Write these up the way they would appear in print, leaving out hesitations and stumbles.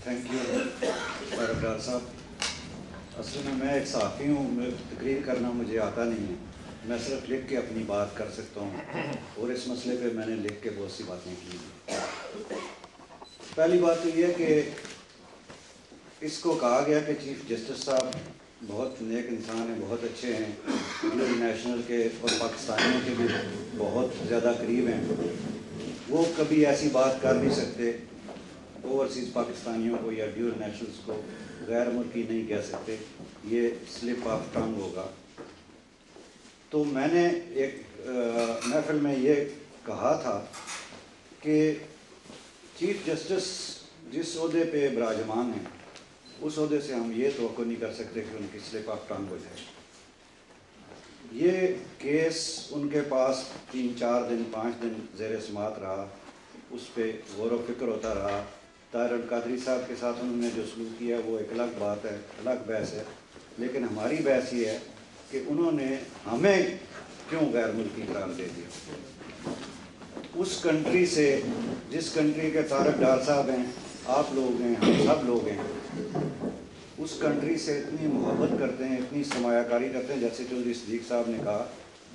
Thank you doctor صاحب. اصل میں ایک صحافی ہوں, تقریر کرنا مجھے آتا نہیں ہے. میں صرف لکھ کے اپنی بات کر سکتا ہوں, اور اس مسئلے پہ میں نے لکھ کے بہت سی باتیں کی ہیں. پہلی بات تو یہ کہ اس کو کہا گیا کہ چیف جسٹس صاحب بہت نیک انسان ہیں, بہت اچھے ہیں, ڈیول نیشنل کے اور پاکستانیوں کے بھی بہت زیادہ قریب ہیں. وہ کبھی ایسی بات کر نہیں سکتے, اوورسیز پاکستانیوں کو یا ڈیول نیشنلز کو غیر ملکی نہیں کہہ سکتے, یہ سلپ آف ٹنگ ہوگا. تو میں نے ایک محفل میں یہ کہا تھا کہ چیف جسٹس جس عہدے پہ براجمان ہیں اس عہدے سے ہم یہ توقع نہیں کر سکتے کہ ان کی سلپ آف ٹنگ ہو جائے. یہ کیس ان کے پاس 3-4 دن 5 دن زیر سماعت رہا, اس پہ غور و فکر ہوتا رہا. طاہر القادری صاحب کے ساتھ انہوں نے جو سلوک کیا وہ ایک الگ بات ہے, الگ بحث ہے. لیکن ہماری بحث یہ ہے کہ انہوں نے ہمیں کیوں غیر ملکی قرار دے دیا. اس کنٹری سے, جس کنٹری کے طارق ڈار صاحب ہیں, آپ لوگ ہیں, ہم سب لوگ ہیں, اس کنٹری سے اتنی محبت کرتے ہیں, اتنی سرمایہ کاری کرتے ہیں. جیسے چودھری صدیق صاحب نے کہا,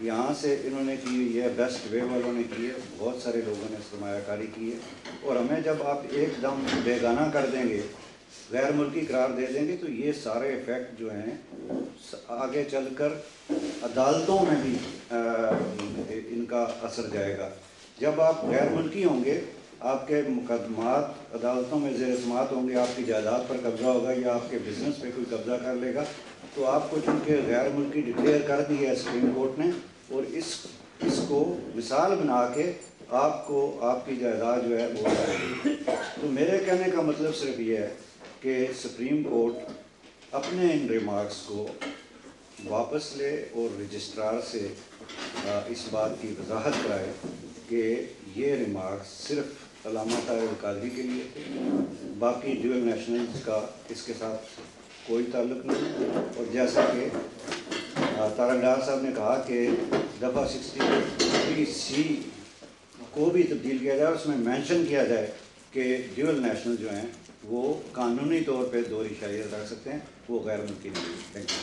یہاں سے انہوں نے کی ہوئی ہے, بیسٹ وے والوں نے کی ہے, بہت سارے لوگوں نے سرمایہ کاری کی ہے. اور ہمیں جب آپ ایک دم بیگانہ کر دیں گے, غیر ملکی قرار دے دیں گے, تو یہ سارے ایفیکٹ جو ہیں آگے چل کر عدالتوں میں بھی ان کا اثر جائے گا. جب آپ غیر ملکی ہوں گے, آپ کے مقدمات عدالتوں میں زیر سماعت ہوں گے, آپ کی جائیداد پر قبضہ ہوگا یا آپ کے بزنس پہ کوئی قبضہ کر لے گا, تو آپ کو چونکہ غیر ملکی ڈکلیئر کر دی ہے سپریم کورٹ نے, اور اس کو مثال بنا کے آپ کو آپ کی جائیداد جو ہے وہ جائے گی. تو میرے کہنے کا مطلب صرف یہ ہے کہ سپریم کورٹ اپنے ان ریمارکس کو واپس لے اور رجسٹرار سے اس بات کی وضاحت کرائے کہ یہ ریمارکس صرف علامہ طاہر القادری کے لیے تھے, باقی ڈیول نیشنلز کا اس کے ساتھ کوئی تعلق نہیں. اور جیسا کہ طارق ڈار صاحب نے کہا کہ دفعہ 63C کو بھی تبدیل کیا جائے, اس میں مینشن کیا جائے کہ ڈیول نیشنل جو ہیں وہ قانونی طور پہ 2 رشائیت رکھ سکتے ہیں, وہ غیر ملکی نہیں. Thank you.